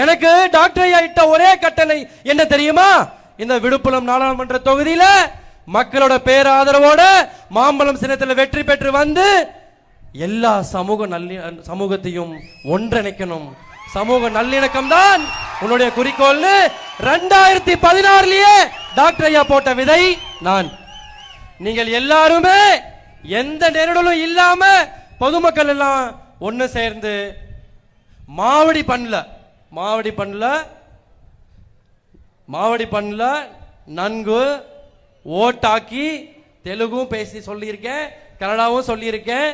எனக்கு டாக்டர் ஐயா இட்ட ஒரே கட்டளை என்ன தெரியுமா? இந்த விழுப்புரம் நாடாளுமன்ற தொகுதியில மக்களோட பேராதரவோட மாம்பழம் சின்னத்தில் வெற்றி பெற்று வந்து எல்லா சமூகத்தையும் ஒன்றிணைக்கணும். சமூக நல்லிணக்கம் தான் உன்னுடைய குறிக்கோள்னு 2016லயே டாக்டர் ஐயா போட்ட விதை நான். நீங்கள் எல்லாருமே எந்த நெருடலும் இல்லாம பொதுமக்கள் எல்லாம் ஒன்னு சேர்ந்து மாவடி பண்ணல நன்கு ஓட்டாக்கி தெலுங்கும் பேசி சொல்லியிருக்கேன், கன்னடாவும் சொல்லியிருக்கேன்,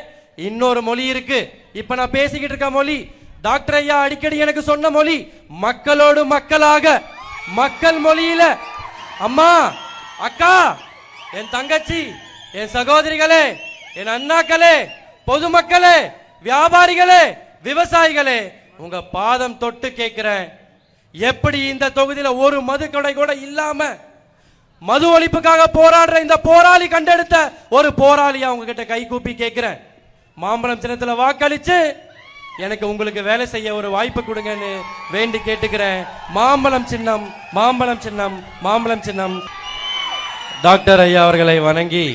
இன்னொரு மொழி இருக்கு. இப்ப நான் பேசிக்கிட்டு இருக்க மொழி டாக்டர் ஐயா அடிக்கடி எனக்கு சொன்ன மொழி மக்களோடு மக்களாக மக்கள் மொழியில. அம்மா, அக்கா, என் தங்கச்சி, என் சகோதரிகளே, என் அண்ணாக்களே, பொதுமக்களே, வியாபாரிகளே, விவசாயிகளே, உங்க பாதம் தொட்டு கேட்கிறேன். எப்படி இந்த தொகுதியில ஒரு மதுக்கடை கூட இல்லாம மது ஒழிப்புக்காக போராடுற இந்த போராளி கண்டெடுத்த ஒரு போராளியா உங்ககிட்ட கை கூப்பி கேட்கிறேன். மாம்பழம் சின்னத்துல வாக்களிச்சு எனக்கு உங்களுக்கு வேலை செய்ய ஒரு வாய்ப்பு கொடுங்கன்னு வேண்டி கேட்டுக்கிறேன். மாம்பழம் சின்னம், மாம்பழம் சின்னம், மாம்பழம் சின்னம். டாக்டர் ஐயா அவர்களை வணங்கி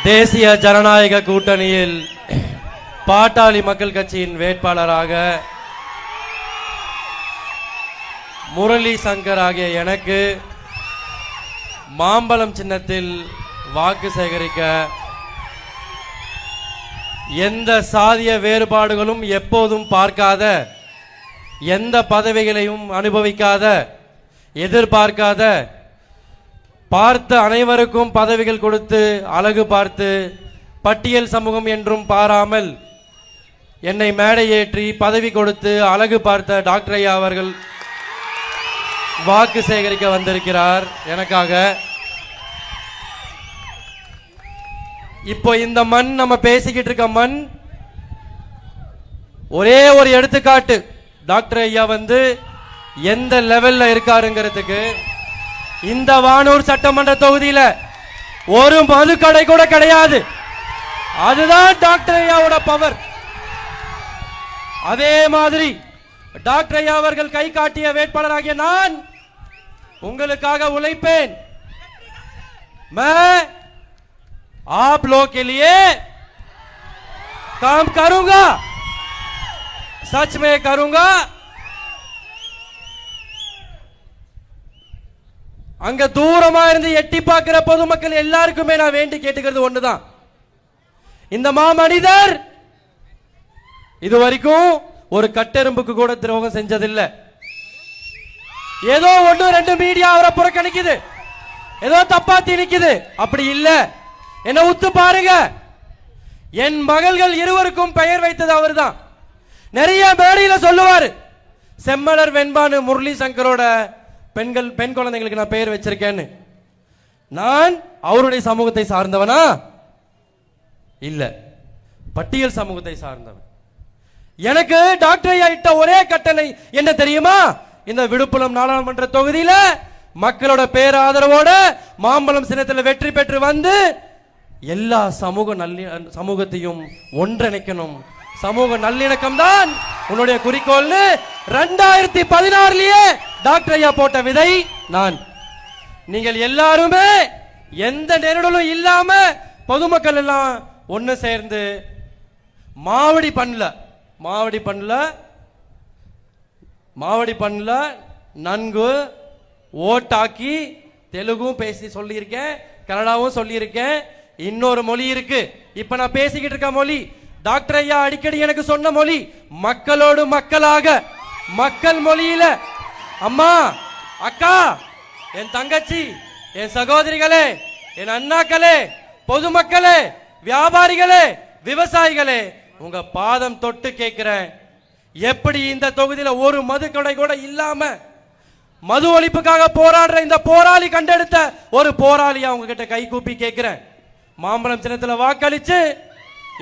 தேசிய ஜனநாயக கூட்டணியில் பாட்டாளி மக்கள் கட்சியின் வேட்பாளராக முரளி சங்கர் ஆகிய எனக்கு மாம்பழம் சின்னத்தில் வாக்கு சேகரிக்க எந்த சாதிய வேறுபாடுகளும் எப்போதும் பார்க்காத, எந்த பதவிகளையும் அனுபவிக்காத, எதிர்பார்க்காத, பார்த்த அனைவருக்கும் பதவிகள் கொடுத்து அழகு பார்த்து பட்டியல் சமூகம் என்றும் பாராமல் என்னை மேடை ஏற்றி பதவி கொடுத்து அழகு பார்த்த டாக்டர் ஐயா அவர்கள் வாக்கு சேகரிக்க வந்திருக்கிறார் எனக்காக. இப்போ இந்த மண், நம்ம பேசிக்கிட்டு இருக்க மண் ஒரே ஒரு எடுத்துக்காட்டு. டாக்டர் ஐயா வந்து எந்த லெவல்ல இருக்காருங்கிறதுக்கு இந்த வானூர் சட்டமன்ற தொகுதியில ஒரு மதுக்கடை கூட கிடையாது. அதுதான் டாக்டர் ஐயாவோட பவர். அதே மாதிரி டாக்டர் ஐயா அவர்கள் கை காட்டிய வேட்பாளராகிய நான் உங்களுக்காக உழைப்பேன். मैं आप लोग के लिए काम करूंगा, सच में करूंगा. அங்க தூரமா இருந்து எட்டி பார்க்கிற பொதுமக்கள் எல்லாருக்குமே நான் வேண்டி கேட்டுக்கிறது ஒண்ணுதான். இந்த மாமனிதர் இதுவரைக்கும் ஒரு கட்டெரும்புக்கு கூட துரோகம் செஞ்சதில்லை. ஏதோ ஒன்று ரெண்டு மீடியா அவரை புறக்கணிக்குது, ஏதோ தப்பா திணிக்குது. அப்படி இல்ல, என்ன உத்து பாருங்க. என் மகள்கள் இருவருக்கும் பெயர் வைத்தது அவர்தான். நிறைய மேடையில சொல்லுவாரு, செம்மலர் வெண்பானு முரளி சங்கரோட பெண் குழந்தைங்களுக்கு நான் பெயர் வச்சிருக்கேன்னு. நான் அவருடைய சமூகத்தை சார்ந்தவனா? இல்ல, பட்டியல் சமூகத்தை சார்ந்தவன். எனக்கு டாக்டர் ஐயா இட்ட ஒரே கட்டளை என்ன தெரியுமா? இந்த விழுப்புரம் நாடாளுமன்ற தொகுதியில மக்களோட பேராதரவோட மாம்பழம் சின்னத்தில் வெற்றி பெற்று வந்து எல்லா சமூகத்தையும் ஒன்றிணைக்கணும். சமூக நல்லிணக்கம் தான் உன்னுடைய குறிக்கோள்னு 2016லயே டாக்டர் ஐயா போட்ட விதை நான். நீங்கள் எல்லாருமே எந்த நெருடலும் இல்லாம பொதுமக்கள் எல்லாம் ஒன்னு சேர்ந்து மாவடி பண்ணல நன்கு ஓட்டாக்கி தெலுங்கும் பேசி சொல்லியிருக்கேன், கன்னடாவும் சொல்லியிருக்கேன், இன்னொரு மொழி இருக்கு. இப்ப நான் பேசிக்கிட்டு இருக்க மொழி டாக்டர் ஐயா அடிக்கடி எனக்கு சொன்ன மொழி மக்களோடு மக்களாக மக்கள் மொழியில. அம்மா, அக்கா, என் தங்கச்சி, என் சகோதரிகளே, என் அண்ணாக்களே, பொதுமக்களே, வியாபாரிகளே, விவசாயிகளே, உங்க பாதம் தொட்டு கேட்கிறேன். எப்படி இந்த தொகுதியில ஒரு மதுக்கடை கூட இல்லாம மது ஒழிப்புக்காக போராடுற இந்த போராளி கண்டெடுத்த ஒரு போராளியா உங்ககிட்ட கை கூப்பி கேட்கிறேன். மாம்பழம் சின்னத்துல வாக்களிச்சு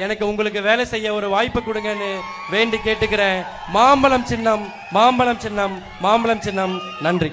எனக்கு உங்களுக்கு வேலை செய்ய ஒரு வாய்ப்பு கொடுங்கன்னு வேண்டி கேட்டுக்கிறேன். மாம்பழம் சின்னம், மாம்பழம் சின்னம், மாம்பழம் சின்னம். நன்றி.